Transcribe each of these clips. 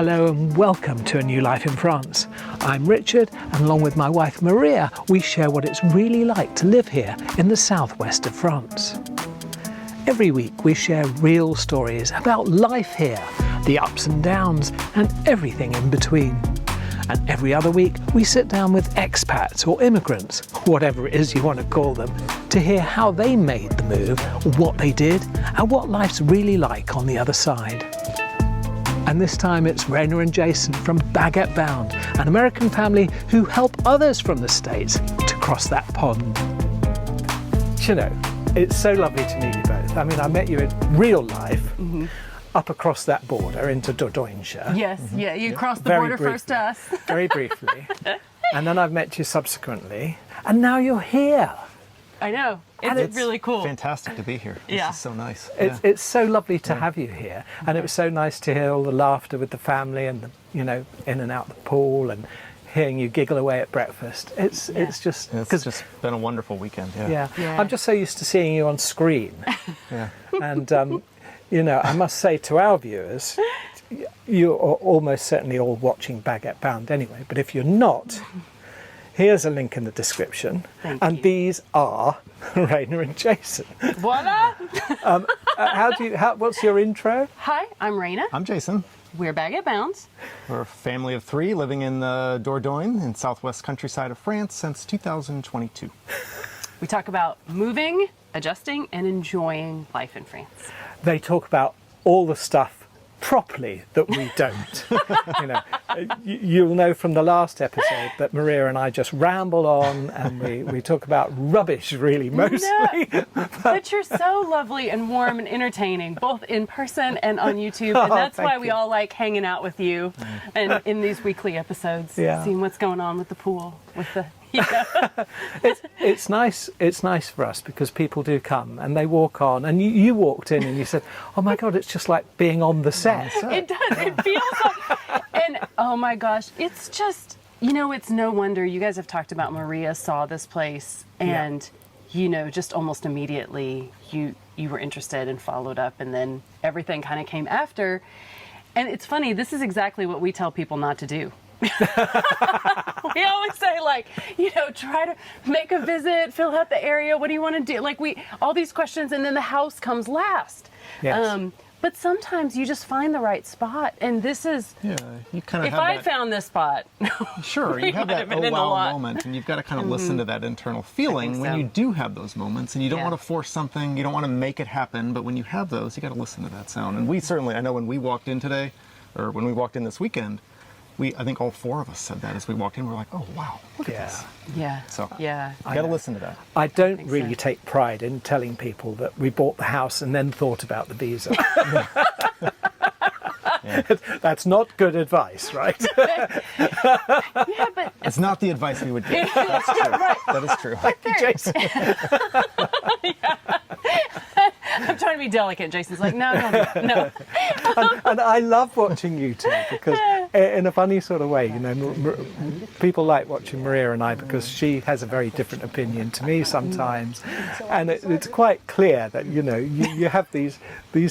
Hello and welcome to A New Life in France. I'm Richard, and along with my wife Maria, we share what it's really like to live here in the southwest of France. Every week we share real stories about life here, the ups and downs, and everything in between. And every other week we sit down with expats or immigrants, whatever it is you want to call them, to hear how they made the move, what they did, and what life's really like on the other side. And this time it's Raina and Jason from Baguette Bound, an American family who help others from the States to cross that pond. You know, it's so lovely to meet you both. I mean, I met you in real life, up across that border into Dordogne. Yes, yeah, you crossed the border first to us. Very briefly. And then I've met you subsequently, and now you're here. I know. It's really cool. Fantastic to be here. This is so nice. It's so lovely to have you here, and it was so nice to hear all the laughter with the family and the, you know, in and out the pool and hearing you giggle away at breakfast. It's just been a wonderful weekend. Yeah. I'm just so used to seeing you on screen. And you know, I must say to our viewers, you are almost certainly all watching Baguette Bound anyway. But if you're not, here's a link in the description. Thank and you. These are Raina and Jason. Voila! What's your intro? Hi, I'm Raina. I'm Jason. We're Baguette Bound. We're a family of three living in the Dordogne in southwest countryside of France since 2022. We talk about moving, adjusting, and enjoying life in France. They talk about all the stuff properly that we don't. You know, you'll know from the last episode that Maria and I just ramble on and we talk about rubbish really mostly. No, but you're so lovely and warm and entertaining, both in person and on YouTube. And that's why we all like hanging out with you and in these weekly episodes, seeing what's going on with the pool, with the it's nice for us because people do come and they walk on, and you walked in and you said, oh my god, it's just like being on the set. It does, it feels like, and oh my gosh, it's just, you know, it's no wonder you guys have talked about Maria saw this place and you know, just almost immediately you were interested and followed up, and then everything kind of came after. And it's funny, this is exactly what we tell people not to do. We always say, like, you know, try to make a visit, fill out the area, what do you want to do? Like, all these questions, and then the house comes last. Yes. But sometimes you just find the right spot, and this is, you kind of if I found this spot, sure, you have that oh wow moment, and you've got to kind of listen to that internal feeling when you do have those moments, and you don't want to force something, you don't want to make it happen, but when you have those, you got to listen to that sound. And we certainly, I know when we walked in today, or when we walked in this weekend, I think all four of us said that as we walked in. We're like, oh, wow, look at this. Yeah. So, yeah. You got to listen to that. I don't really take pride in telling people that we bought the house and then thought about the visa. That's not good advice, right? Yeah, but it's not the advice we would give. That's true. Right. That is true. Thank you, Jason. I'm trying to be delicate. Jason's like, no. And I love watching you two because, in a funny sort of way, you know, people like watching Maria and I because she has a very different opinion to me sometimes, and it's quite clear that, you know, you have these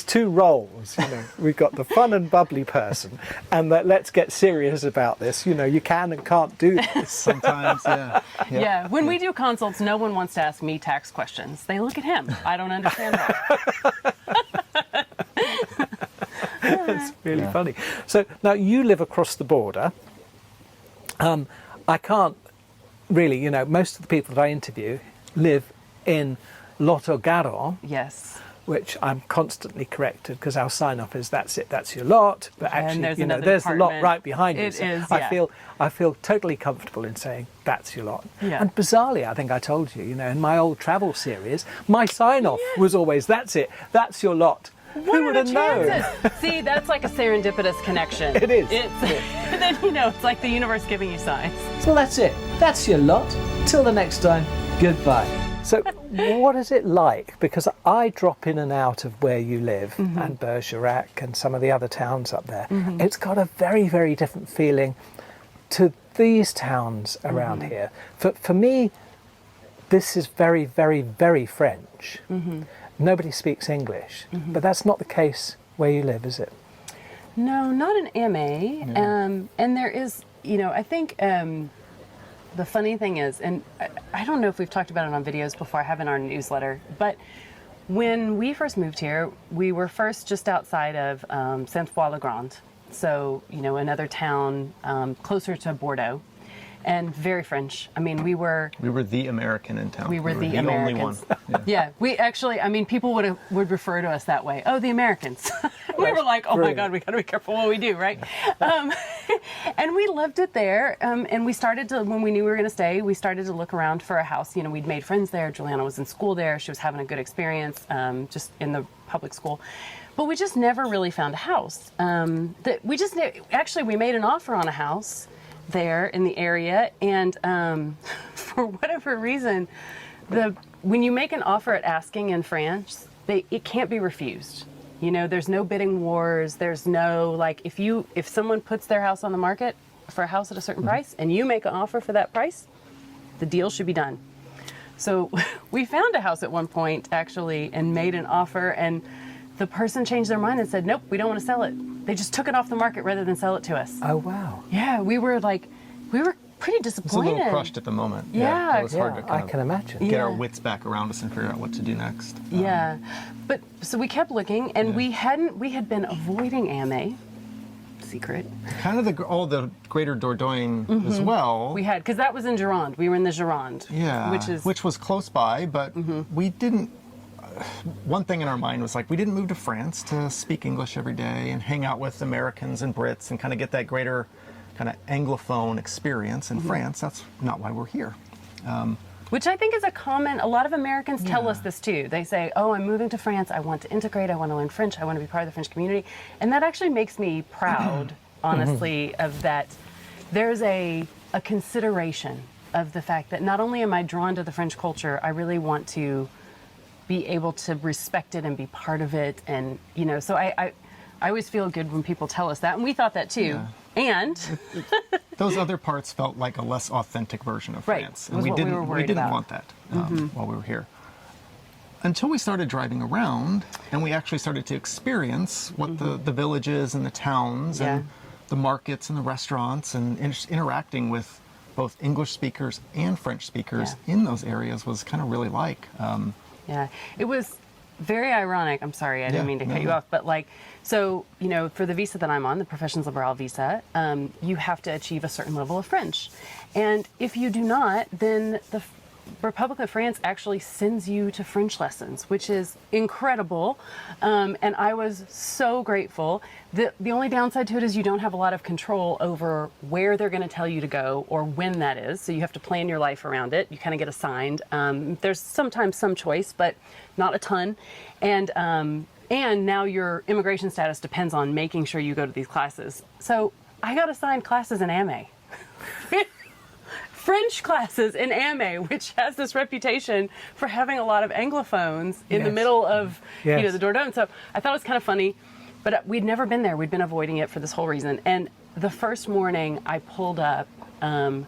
two roles. You know, we've got the fun and bubbly person, and that let's get serious about this. You know, you can and can't do this sometimes. Yeah. When we do consults, no one wants to ask me tax questions. They look at him. I don't understand that. It's really funny. So now you live across the border. I can't really, you know, most of the people that I interview live in Lot-au-Garonne. Yes. Which I'm constantly corrected because our sign-off is that's it, that's your lot. But actually, you know, there's the lot right behind you. It is, I feel totally comfortable in saying that's your lot. Yeah. And bizarrely, I think I told you, you know, in my old travel series, my sign-off was always that's it, that's your lot. Who would have known? See, that's like a serendipitous connection. It is. Then, you know, it's like the universe giving you signs. So that's it. That's your lot. Till the next time, goodbye. So what is it like? Because I drop in and out of where you live and Bergerac and some of the other towns up there. It's got a very, very different feeling to these towns around here. For me, this is very, very, very French. Nobody speaks English, but that's not the case where you live, is it? No, not an MA. Yeah. And there is, I think the funny thing is, and I don't know if we've talked about it on videos before, I have in our newsletter, but when we first moved here, we were first just outside of Saint-Foy-le-Grand. So, another town closer to Bordeaux. And very French. I mean, we were the American in town. We were the Americans. Only one. Yeah, we actually, people would refer to us that way. Oh, the Americans. We were like, oh my God, we got to be careful what we do, right? And we loved it there. And we started to, when we knew we were going to stay, we started to look around for a house. We'd made friends there. Juliana was in school there. She was having a good experience just in the public school. But we just never really found a house. Actually, we made an offer on a house there in the area, and for whatever reason, when you make an offer at asking in France, it can't be refused. There's no bidding wars. There's no if someone puts their house on the market for a house at a certain price, and you make an offer for that price, the deal should be done. So we found a house at one point actually, and made an offer, and the person changed their mind and said, nope, we don't want to sell it. They just took it off the market rather than sell it to us. Oh, wow. Yeah, we were pretty disappointed. It's a little crushed at the moment. Yeah. It was hard to I can imagine. get our wits back around us and figure out what to do next. Yeah. But so we kept looking, and we had been avoiding AMA. Secret. Kind of all the greater Dordogne as well. We had, because that was in Gironde. We were in the Gironde. Yeah. Which was close by, but we didn't. One thing in our mind was we didn't move to France to speak English every day and hang out with Americans and Brits and kind of get that greater kind of Anglophone experience in France. That's not why we're here. Which I think is a lot of Americans tell us this too. They say, oh, I'm moving to France. I want to integrate. I want to learn French. I want to be part of the French community. And that actually makes me proud, honestly, of that. There's a consideration of the fact that not only am I drawn to the French culture, I really want to be able to respect it and be part of it. And, so I always feel good when people tell us that. And we thought that too. Yeah. And those other parts felt like a less authentic version of France. Right. And we didn't about. Want that while we were here. Until we started driving around and we actually started to experience what the villages and the towns and the markets and the restaurants and interacting with both English speakers and French speakers in those areas was kind of really like. Yeah, it was very ironic. I'm sorry, I didn't mean to cut you off, but so, for the visa that I'm on, the Professions Liberales visa, you have to achieve a certain level of French. And if you do not, then the Republic of France actually sends you to French lessons, which is incredible. And I was so grateful. The only downside to it is you don't have a lot of control over where they're going to tell you to go or when that is. So you have to plan your life around it. You kind of get assigned. There's sometimes some choice, but not a ton. And now your immigration status depends on making sure you go to these classes. So I got assigned classes in AME. French classes in AME, which has this reputation for having a lot of Anglophones in the middle of the Dordogne. So I thought it was kind of funny, but we'd never been there. We'd been avoiding it for this whole reason. And the first morning I pulled up, I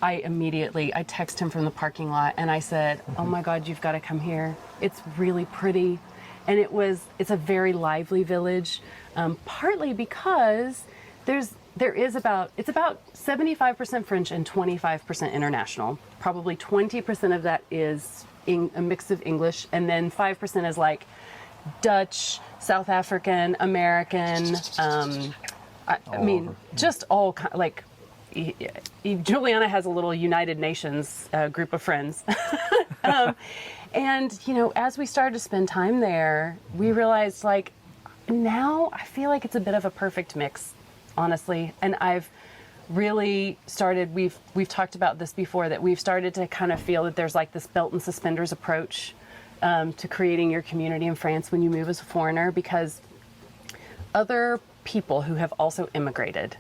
texted him from the parking lot and I said, oh my God, you've got to come here. It's really pretty. And it's a very lively village, partly because it's about 75% French and 25% international. Probably 20% of that is a mix of English, and then 5% is Dutch, South African, American. Just all Juliana has a little United Nations group of friends. And as we started to spend time there, we realized now I feel like it's a bit of a perfect mix, honestly. And I've really started, we've talked about this before, that we've started to kind of feel that there's this belt and suspenders approach to creating your community in France when you move as a foreigner, because other people who have also immigrated,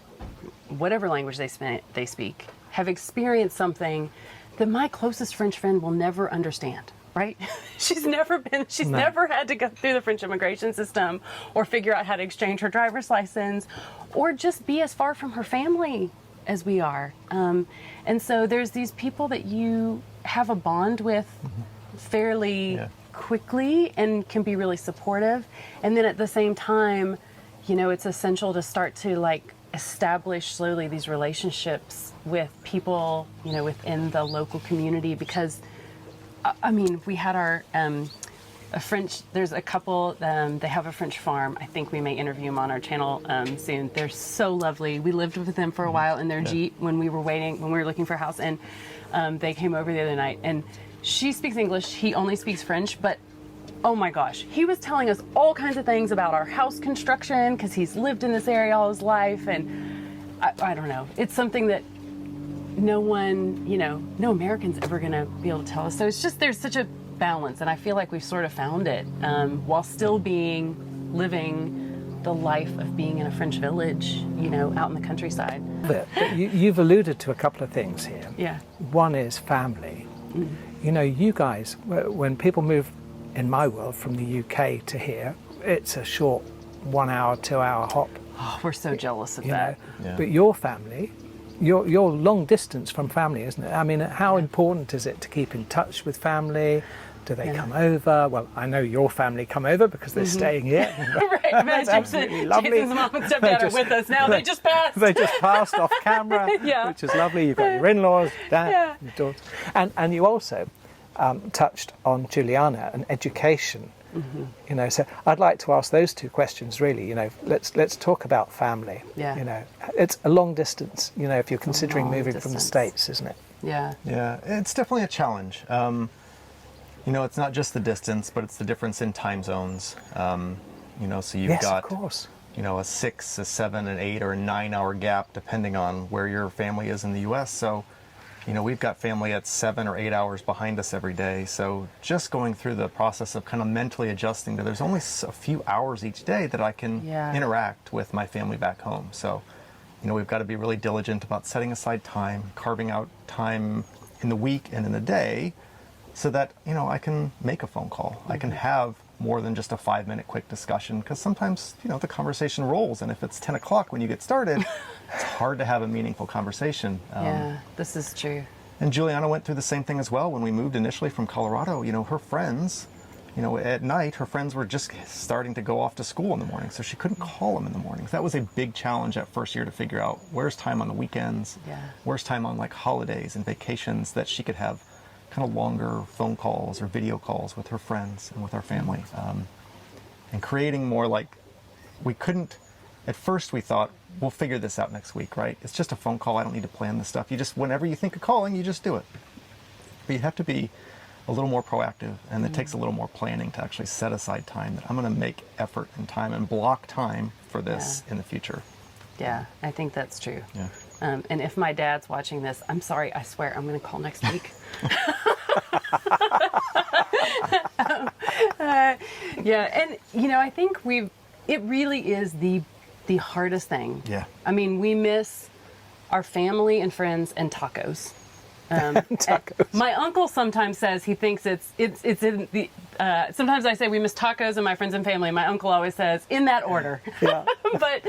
whatever language they speak, have experienced something that my closest French friend will never understand. Right? She's never had to go through the French immigration system or figure out how to exchange her driver's license or just be as far from her family as we are. And so there's these people that you have a bond with fairly quickly and can be really supportive. And then at the same time, you know, it's essential to start to like establish slowly these relationships with people, you know, within the local community, because I mean, we had our there's a couple, they have a French farm. I think we may interview them on our channel soon. They're so lovely. We lived with them for a while in their Jeep when we were looking for a house, and they came over the other night, and she speaks English, he only speaks French, but oh my gosh, he was telling us all kinds of things about our house construction because he's lived in this area all his life, and I don't know. It's something that no one, you know, no American's ever gonna be able to tell us. So it's just, there's such a balance, and I feel like we've sort of found it while still living the life of being in a French village, you know, out in the countryside. But you've alluded to a couple of things here. Yeah. One is family. You know, you guys, when people move in my world from the UK to here, it's a short 1 hour, 2 hour hop. Oh, we're so jealous of that. Yeah. But your family, you're long distance from family, isn't it? I mean, how important is it to keep in touch with family? Do they come over? Well, I know your family come over because they're staying here. Right. That's absolutely lovely. Jason's mom and stepdad are with us now. They just passed. They just passed off camera, which is lovely. You've got your in-laws, dad, your daughter. And you also touched on Juliana and education. You know, so I'd like to ask those two questions really. You know, let's talk about family. You know, it's a long distance, you know, if you're considering moving from the States, isn't it? Yeah, it's definitely a challenge. You know, it's not just the distance, but it's the difference in time zones. You know, so you've got, of course, you know, a 6, a 7, an 8, or a 9 hour gap depending on where your family is in the U.S. So, you know, we've got family at 7 or 8 hours behind us every day. So just going through the process of kind of mentally adjusting to there's only a few hours each day that I can interact with my family back home. So, you know, we've got to be really diligent about setting aside time, carving out time in the week and in the day so that, you know, I can make a phone call. I can have more than just a 5-minute quick discussion, because sometimes, you know, the conversation rolls, and if it's 10 o'clock when you get started, it's hard to have a meaningful conversation. This is true. And Juliana went through the same thing as well when we moved initially from Colorado. You know, her friends, you know, at night, her friends were just starting to go off to school in the morning, so she couldn't call them in the mornings. That was a big challenge that first year to figure out where's time on the weekends, where's time on like holidays and vacations that she could have kind of longer phone calls or video calls with her friends and with our family. And creating more like, we couldn't, at first we thought, we'll figure this out next week, right? It's just a phone call, I don't need to plan this stuff. You just, whenever you think of calling, you just do it. But you have to be a little more proactive, and it takes a little more planning to actually set aside time that I'm gonna make effort and time and block time for this in the future. Yeah, I think that's true. And if my dad's watching this, I'm sorry, I swear I'm going to call next week. And you know, I think it really is the hardest thing. I mean, we miss our family and friends and tacos. Tacos. My uncle sometimes says he thinks it's in the. Sometimes I say we miss tacos and my friends and family. My uncle always says in that order, but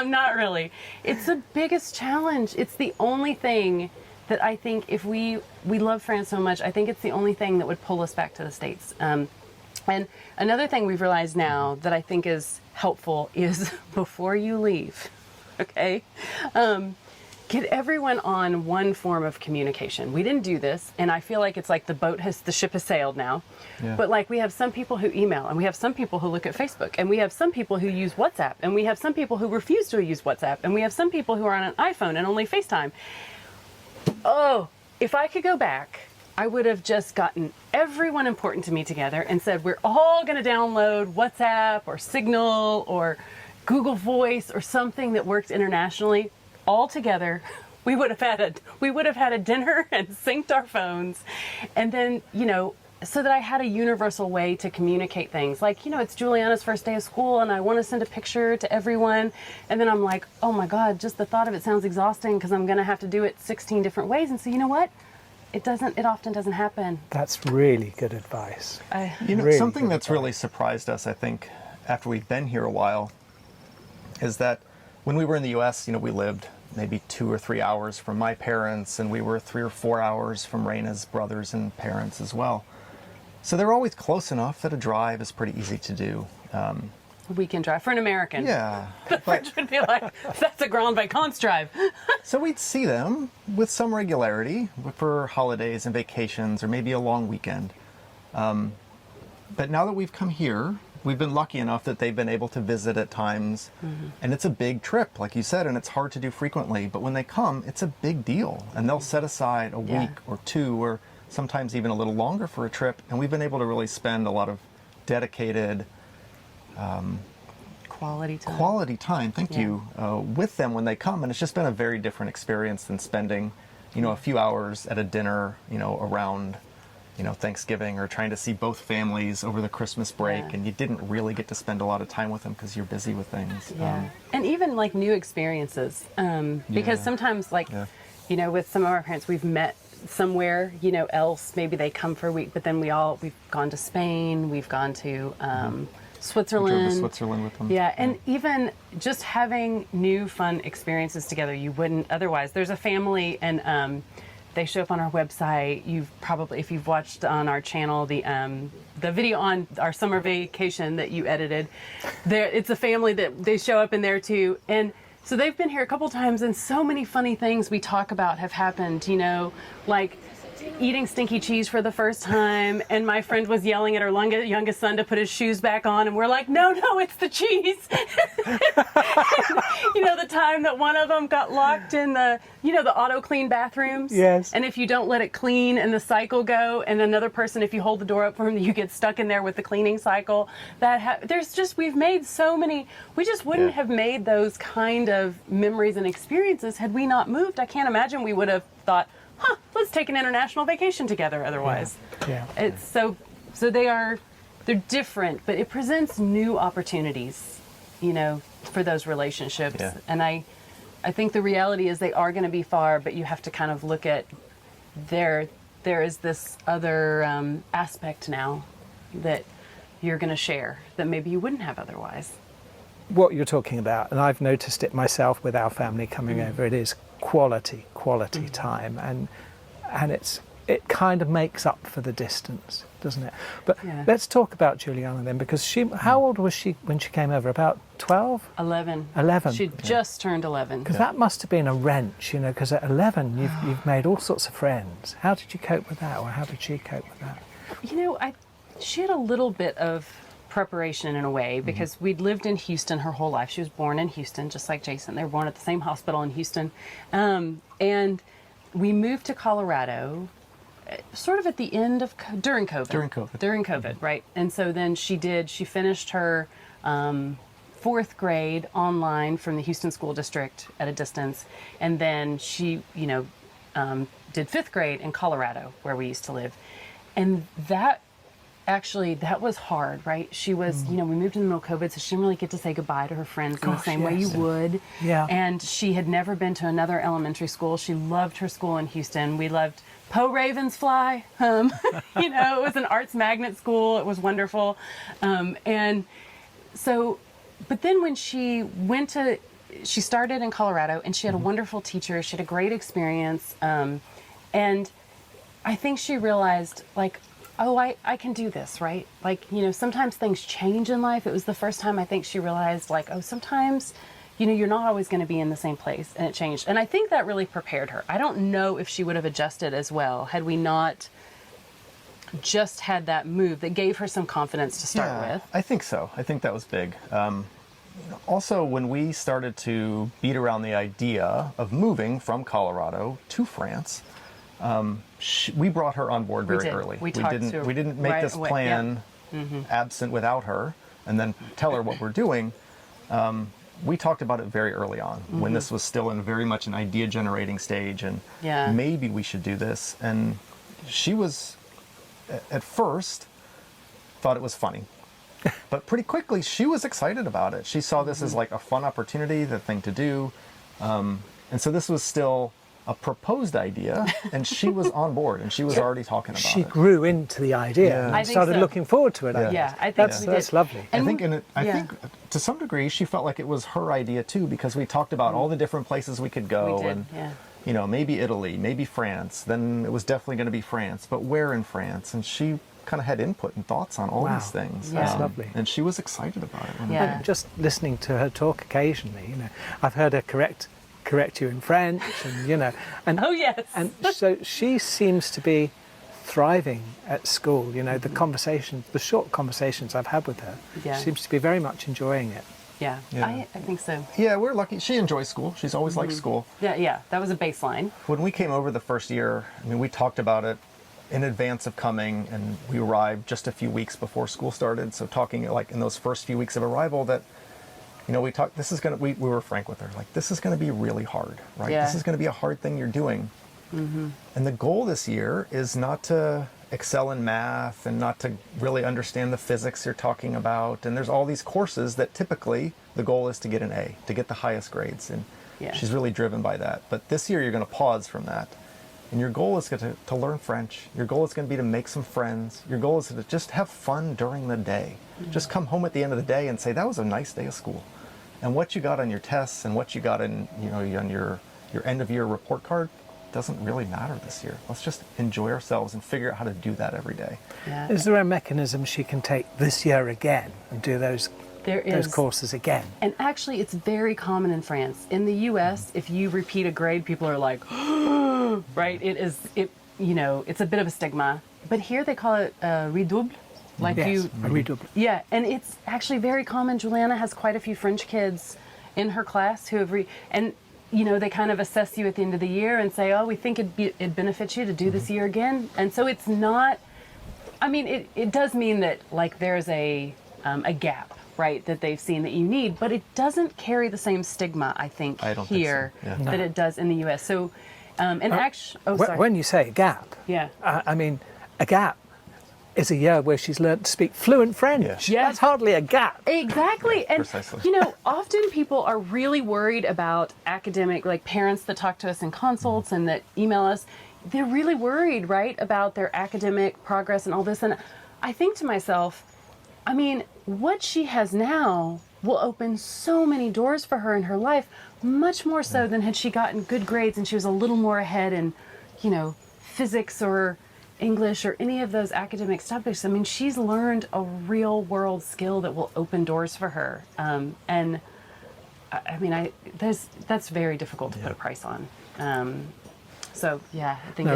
not really. It's the biggest challenge. It's the only thing that I think if we love France so much, I think it's the only thing that would pull us back to the States. And another thing we've realized now that I think is helpful is before you leave, okay. Get everyone on one form of communication. We didn't do this, and I feel like it's like the ship has sailed now. But like we have some people who email, and we have some people who look at Facebook, and we have some people who use WhatsApp, and we have some people who refuse to use WhatsApp, and we have some people who are on an iPhone and only FaceTime. Oh, if I could go back, I would have just gotten everyone important to me together and said, we're all going to download WhatsApp or Signal or Google Voice or something that works internationally. All together, we would have had a dinner and synced our phones, and then, you know, so that I had a universal way to communicate things. Like, you know, it's Juliana's first day of school, and I want to send a picture to everyone, and then I'm like, oh my God, just the thought of it sounds exhausting because I'm going to have to do it 16 different ways. And so, you know what? It often doesn't happen. That's really good advice. You know, really something that's really surprised us, I think, after we've been here a while, is that when we were in the U.S., you know, we lived maybe 2 or 3 hours from my parents, and we were 3 or 4 hours from Raina's brothers and parents as well. So they're always close enough that a drive is pretty easy to do. weekend drive for an American. Yeah. The French would be like, that's a Grand Vacances drive. So we'd see them with some regularity for holidays and vacations or maybe a long weekend. But now that we've come here, we've been lucky enough that they've been able to visit at times. And it's a big trip, like you said, and it's hard to do frequently. But when they come, it's a big deal. And they'll set aside a week or two or sometimes even a little longer for a trip. And we've been able to really spend a lot of dedicated quality time. Thank you, with them when they come, and it's just been a very different experience than spending, a few hours at a dinner, around, Thanksgiving, or trying to see both families over the Christmas break, and you didn't really get to spend a lot of time with them because you're busy with things. And even like new experiences, because sometimes with some of our parents, we've met somewhere, else. Maybe they come for a week, but then we've gone to Spain, we've gone to Switzerland. We drove to Switzerland with them. Yeah, and even just having new fun experiences together, you wouldn't otherwise. There's a family, and they show up on our website. You've probably, if you've watched on our channel, the video on our summer vacation that you edited, it's a family that they show up in there too. And so they've been here a couple times, and so many funny things we talk about have happened, like eating stinky cheese for the first time, and my friend was yelling at her youngest son to put his shoes back on, and we're like, no, it's the cheese. The time that one of them got locked in the auto clean bathrooms. Yes. And if you don't let it clean and the cycle go, and another person, if you hold the door up for him, you get stuck in there with the cleaning cycle. We've made so many. We just wouldn't have made those kind of memories and experiences had we not moved. I can't imagine we would have thought, let's take an international vacation together otherwise. It's so they're different, but it presents new opportunities, for those relationships. And I think the reality is they are going to be far, but you have to kind of look at there is this other aspect now that you're going to share that maybe you wouldn't have otherwise. What you're talking about, and I've noticed it myself with our family coming over, it is quality time, and it kind of makes up for the distance, doesn't it? But let's talk about Juliana then, because how old was she when she came over? About 12? 11. 11. She just turned 11. Because that must have been a wrench, because at 11 you've made all sorts of friends. How did you cope with that, or how did she cope with that? She had a little bit of preparation in a way, because we'd lived in Houston her whole life. She was born in Houston, just like Jason. They were born at the same hospital in Houston. And we moved to Colorado sort of at the end of, during COVID, right? And so then she finished her 4th grade online from the Houston School District at a distance. And then she, did 5th grade in Colorado, where we used to live. And that was hard, right? She was, we moved in the middle of COVID, so she didn't really get to say goodbye to her friends in the same way you would. Yeah. And she had never been to another elementary school. She loved her school in Houston. We loved Poe Ravensfly. It was an arts magnet school. It was wonderful. And so, but then when she started in Colorado, and she had a wonderful teacher. She had a great experience. And I think she realized, I can do this, right? Sometimes things change in life. It was the first time I think she realized, sometimes, you're not always going to be in the same place, and it changed. And I think that really prepared her. I don't know if she would have adjusted as well had we not just had that move that gave her some confidence to start with. I think so. I think that was big. Also, when we started to beat around the idea of moving from Colorado to France, we brought her on board very early. We didn't make this plan absent without her, and then tell her what we're doing. We talked about it very early on, when this was still in very much an idea generating stage, and maybe we should do this. And she was, at first, thought it was funny. But pretty quickly, she was excited about it. She saw this as a fun opportunity, the thing to do. And so this was still a proposed idea, and she was on board, and she was already talking about it. She grew into the idea and started looking forward to it. I think that's lovely. And I think to some degree she felt like it was her idea too, because we talked about all the different places we could go, maybe Italy, maybe France. Then it was definitely going to be France, but where in France? And she kind of had input and thoughts on all these things. That's lovely. And she was excited about it. Yeah. Just listening to her talk occasionally, I've heard her correct you in French, and and oh yes, and so she seems to be thriving at school. The short conversations I've had with her, she seems to be very much enjoying it. Yeah. I think so. Yeah, we're lucky. She enjoys school. She's always liked school. Yeah, that was a baseline. When we came over the first year, we talked about it in advance of coming, and we arrived just a few weeks before school started. So talking like in those first few weeks of arrival that, we talked, we were frank with her, like, this is going to be really hard, right? Yeah. This is going to be a hard thing you're doing. And the goal this year is not to excel in math and not to really understand the physics you're talking about. And there's all these courses that typically the goal is to get an A, to get the highest grades. And she's really driven by that. But this year you're going to pause from that. And your goal is to learn French. Your goal is going to be to make some friends. Your goal is to just have fun during the day. Just come home at the end of the day and say, that was a nice day of school. And what you got on your tests and what you got in, on your end of year report card doesn't really matter this year. Let's just enjoy ourselves and figure out how to do that every day. Yeah. Is there a mechanism she can take this year again and do those courses again? And actually, it's very common in France. In the U.S., if you repeat a grade, people are like, right? It's a bit of a stigma. But here they call it redouble. Like a redouble. Yeah, and it's actually very common. Juliana has quite a few French kids in her class who have they kind of assess you at the end of the year and say, oh, we think it'd benefit you to do this year again. And so it's not, it does mean that like there's a gap, right, that they've seen that you need, but it doesn't carry the same stigma, I think, here that it does in the U.S. So, sorry. When you say a gap, a gap is a year where she's learned to speak fluent French. Yeah. That's hardly a gap. Exactly. And, precisely. often people are really worried about academic, like parents that talk to us in consults and that email us, they're really worried, right, about their academic progress and all this. And I think to myself, what she has now will open so many doors for her in her life, much more so than had she gotten good grades and she was a little more ahead in, physics or English or any of those academic topics. She's learned a real world skill that will open doors for her. That's very difficult to put a price on. So yeah, I think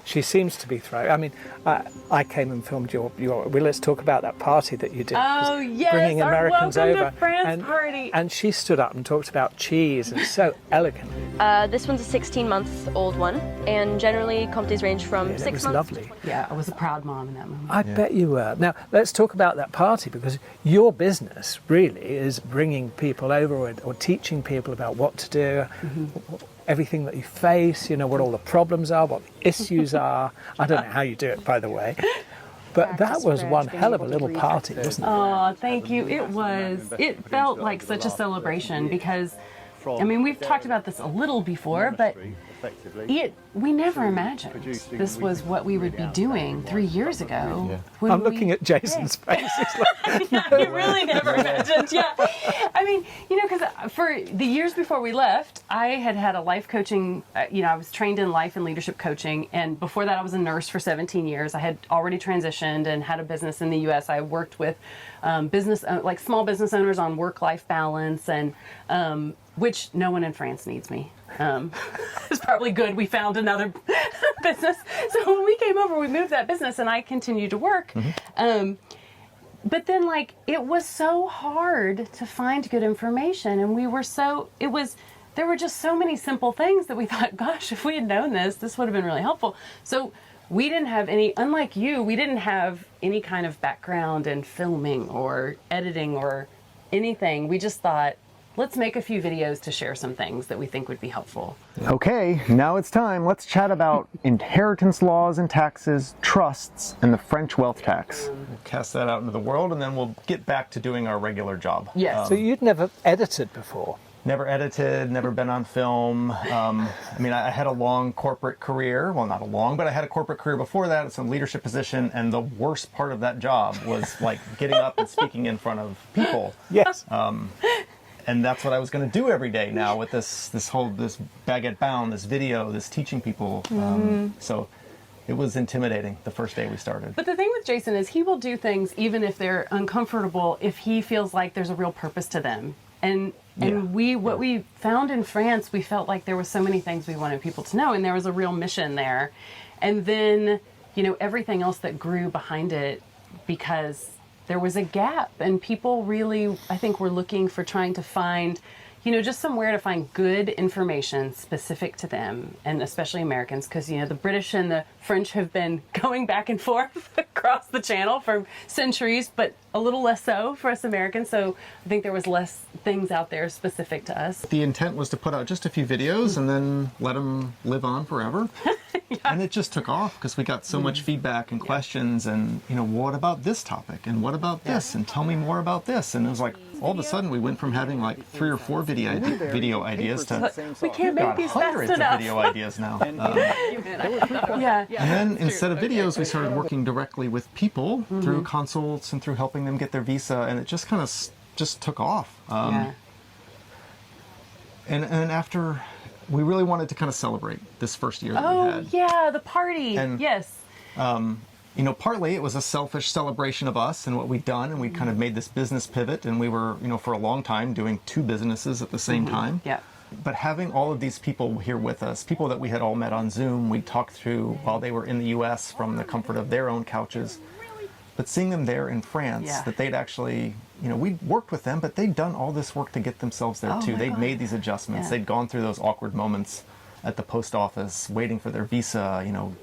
she seems to be thriving. I came and filmed your. Let's talk about that party that you did. Oh yes, bringing Americans our welcome over, to France party. And she stood up and talked about cheese, and so elegant. This one's a 16-month-old one, and generally comptes range from 6 months. It was lovely. Yeah, I was a proud mom in that moment. I bet you were. Now let's talk about that party, because your business really is bringing people over or teaching people about what to do. Everything that you face, what all the problems are, what the issues are. I don't know how you do it, by the way. But that was one hell of a little party, wasn't it? Oh, thank you. It was. It felt like such a celebration because, we've talked about this a little before, but we never imagined this was what we would be doing 3 years ago. I'm looking at Jason's face. You really never imagined, because for the years before we left, I had a life coaching, I was trained in life and leadership coaching, and before that I was a nurse for 17 years. I had already transitioned and had a business in the U.S. I worked with small business owners on work-life balance, and which no one in France needs me. It's probably good we found another business. So when we came over, we moved that business and I continued to work. But then it was so hard to find good information, and there were just so many simple things that we thought, gosh, if we had known this would have been really helpful. So we didn't have unlike you, we didn't have any kind of background in filming or editing or anything. We just thought, let's make a few videos to share some things that we think would be helpful. Okay, now it's time. Let's chat about inheritance laws and taxes, trusts, and the French wealth tax. We'll cast that out into the world, and then we'll get back to doing our regular job. Yes. So you'd never edited before? Never edited, never been on film. I had a long corporate career. Well, not a long, but I had a corporate career before that, some leadership position, and the worst part of that job was getting up and speaking in front of people. Yes. And that's what I was going to do every day now with this Baguette Bound, this video, this teaching people. So It was intimidating the first day we started. But the thing with Jason is he will do things even if they're uncomfortable if he feels like there's a real purpose to them. And what we found in France, we felt like there were so many things we wanted people to know, and there was a real mission there. And then, you know, everything else that grew behind it, because there was a gap, and people really, I think, were looking for trying to find, you know, just somewhere to find good information specific to them, and especially Americans, because, you know, the British and the French have been going back and forth across the channel for centuries, but a little less so for us Americans. So I think there was less things out there specific to us. The intent was to put out just a few videos and then let them live on forever. And it just took off because we got so much feedback and questions and, you know, what about this topic? And what about this? And tell me more about this. And it was like, all of a sudden we went from having like 3 or 4 video ideas to we can't make these hundreds fast of enough. video ideas now. Yeah. And then instead of videos, we started working directly with people through consults and through helping them get their visa. And it just kind of just took off. And after, we really wanted to kind of celebrate this first year that we had. Oh, yeah, the party. And, yes. You know, partly it was a selfish celebration of us and what we'd done, and we kind of made this business pivot, and we were, you know, for a long time doing 2 businesses at the same time. Yeah. But having all of these people here with us, people that we had all met on Zoom, we talked through while they were in the U.S. from the comfort of their own couches. But seeing them there in France, that they'd actually, you know, we'd worked with them, but they'd done all this work to get themselves there too. They'd made these adjustments. They'd gone through those awkward moments at the post office, waiting for their visa, you know,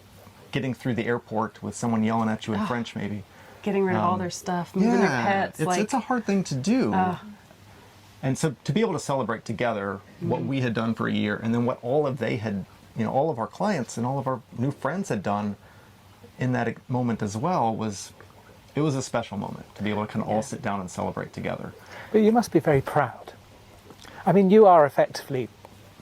getting through the airport with someone yelling at you in French maybe. Getting rid of all their stuff, moving their pets. It's a hard thing to do. And so to be able to celebrate together what we had done for a year, and then what all of they had, you know, all of our clients and all of our new friends had done in that moment as well it was a special moment to be able to kind of all sit down and celebrate together. But you must be very proud. I mean, you are effectively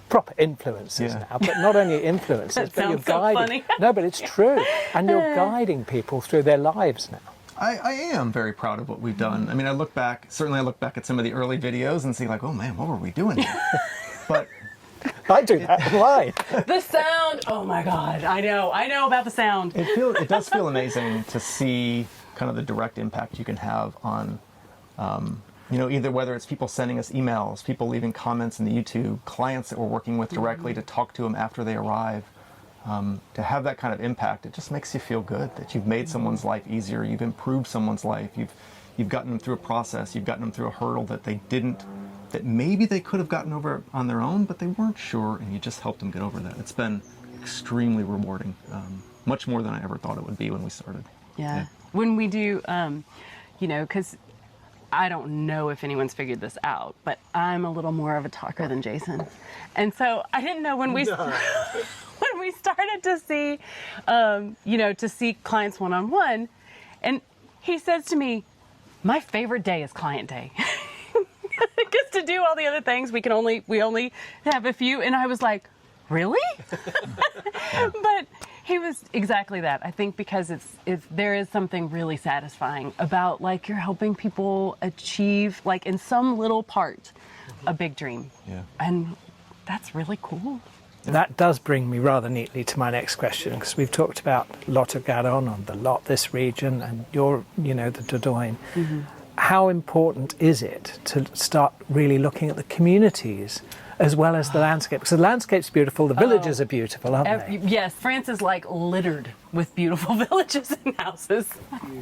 proper influencers now, but not only influencers, but you're guiding. Funny. No, but it's true. And you're guiding people through their lives now. I am very proud of what we've done. I mean, I look back at some of the early videos and see like, oh man, what were we doing here? But I do that live. The sound, oh my God, I know about the sound. It does feel amazing to see kind of the direct impact you can have on, you know, either whether it's people sending us emails, people leaving comments in the YouTube, clients that we're working with directly to talk to them after they arrive. To have that kind of impact, it just makes you feel good that you've made someone's life easier, you've improved someone's life, you've gotten them through a process, you've gotten them through a hurdle that maybe they could have gotten over on their own, but they weren't sure, and you just helped them get over that. It's been extremely rewarding, much more than I ever thought it would be when we started. Yeah. When we do, you know, because I don't know if anyone's figured this out, but I'm a little more of a talker than Jason. And so I didn't know when we started to see, you know, to see clients one-on-one, and he says to me, my favorite day is client day. Because to do all the other things, we only have a few, and I was like, really? But he was exactly that. I think because there is something really satisfying about like you're helping people achieve like in some little part a big dream. Yeah. And that's really cool. That does bring me rather neatly to my next question, because we've talked about Lot of Garonne on the Lot, this region, and you're, you know, the Dordogne. How important is it to start really looking at the communities as well as the landscape? Because the landscape's beautiful, the villages are beautiful, aren't they? Yes, France is like littered with beautiful villages and houses.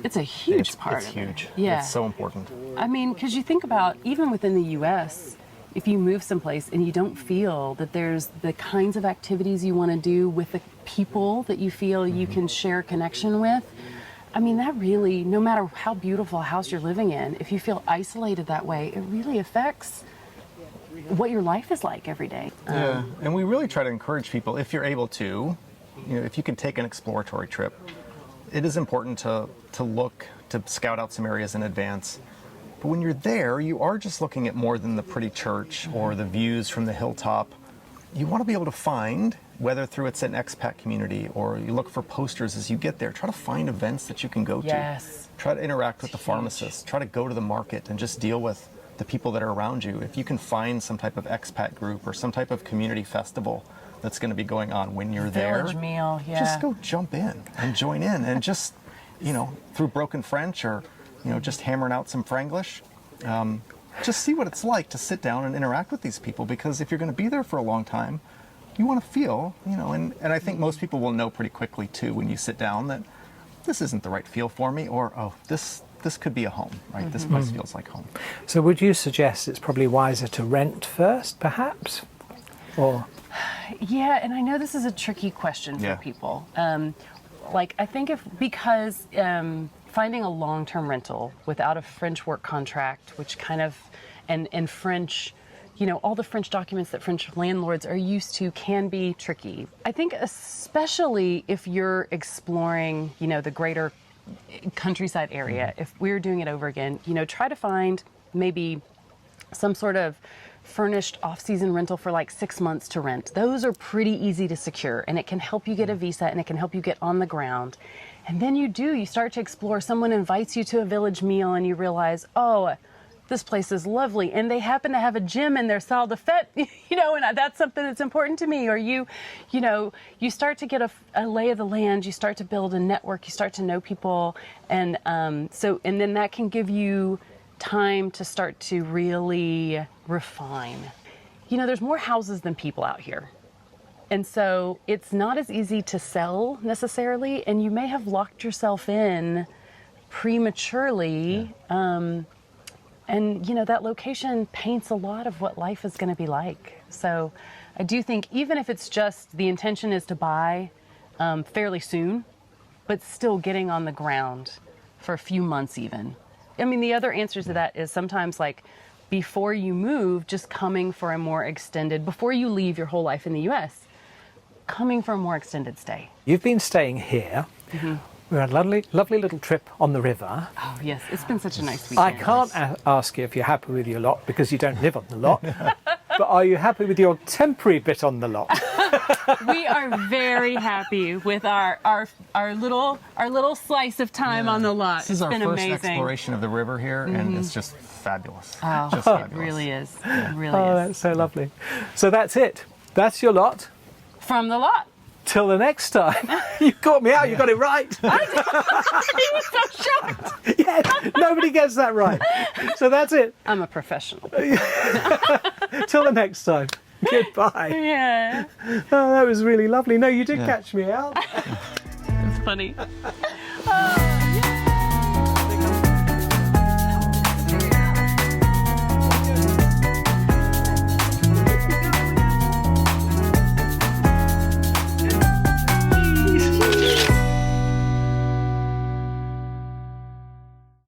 It's a huge part of it. It's huge. Yeah. It's so important. I mean, because you think about, even within the U.S., if you move someplace and you don't feel that there's the kinds of activities you want to do with the people that you feel you can share a connection with, I mean, that really, no matter how beautiful a house you're living in, if you feel isolated that way, it really affects what your life is like every day. Yeah, and we really try to encourage people, if you're able to, you know, if you can take an exploratory trip, it is important to look, to scout out some areas in advance. But when you're there, you are just looking at more than the pretty church or the views from the hilltop. You want to be able to find, whether through it's an expat community or you look for posters as you get there, try to find events that you can go to. Try to interact with the pharmacists. Try to go to the market and just deal with the people that are around you. If you can find some type of expat group or some type of community festival that's going to be going on when you're there. Village meal, yeah. Just go jump in and join in, and just, through broken French or, just hammering out some Franglish, just see what it's like to sit down and interact with these people, because if you're going to be there for a long time, you want to feel, and I think most people will know pretty quickly too when you sit down that this isn't the right feel for me, or, oh, this could be a home, right? This place feels like home. So would you suggest it's probably wiser to rent first, perhaps? Or... Yeah, and I know this is a tricky question for people. I think because finding a long-term rental without a French work contract, which kind of, and French, all the French documents that French landlords are used to can be tricky. I think especially if you're exploring, the greater countryside area, if we're doing it over again, try to find maybe some sort of furnished off-season rental for like 6 months to rent. Those are pretty easy to secure, and it can help you get a visa, and it can help you get on the ground. And then you start to explore. Someone invites you to a village meal, and you realize, oh, this place is lovely, and they happen to have a gym in their salle de fete, and that's something that's important to me. Or you start to get a lay of the land, you start to build a network, you start to know people, and then that can give you time to start to really refine. There's more houses than people out here. And so it's not as easy to sell necessarily, and you may have locked yourself in prematurely. Yeah. And that location paints a lot of what life is going to be like. So I do think even if it's just the intention is to buy fairly soon, but still getting on the ground for a few months even. I mean, the other answer to that is sometimes like before you move, just coming for a more extended, before you leave your whole life in the U.S., coming for a more extended stay. You've been staying here. Mm-hmm. We had a lovely little trip on the river. Oh, yes. It's been such a nice weekend. I can't ask you if you're happy with your lot because you don't live on the lot. But are you happy with your temporary bit on the lot? We are very happy with our little slice of time on the lot. This is our first exploration of the river here, and it's just fabulous. Oh, just fabulous. It really is. It really is. Oh, that's so lovely. So that's it. That's your lot. From the lot. Till the next time. You caught me out, you got it right. He was so shocked. Yes, nobody gets that right. So that's it. I'm a professional. Till the next time. Goodbye. Yeah. Oh, that was really lovely. No, you did catch me out. It's funny. Oh.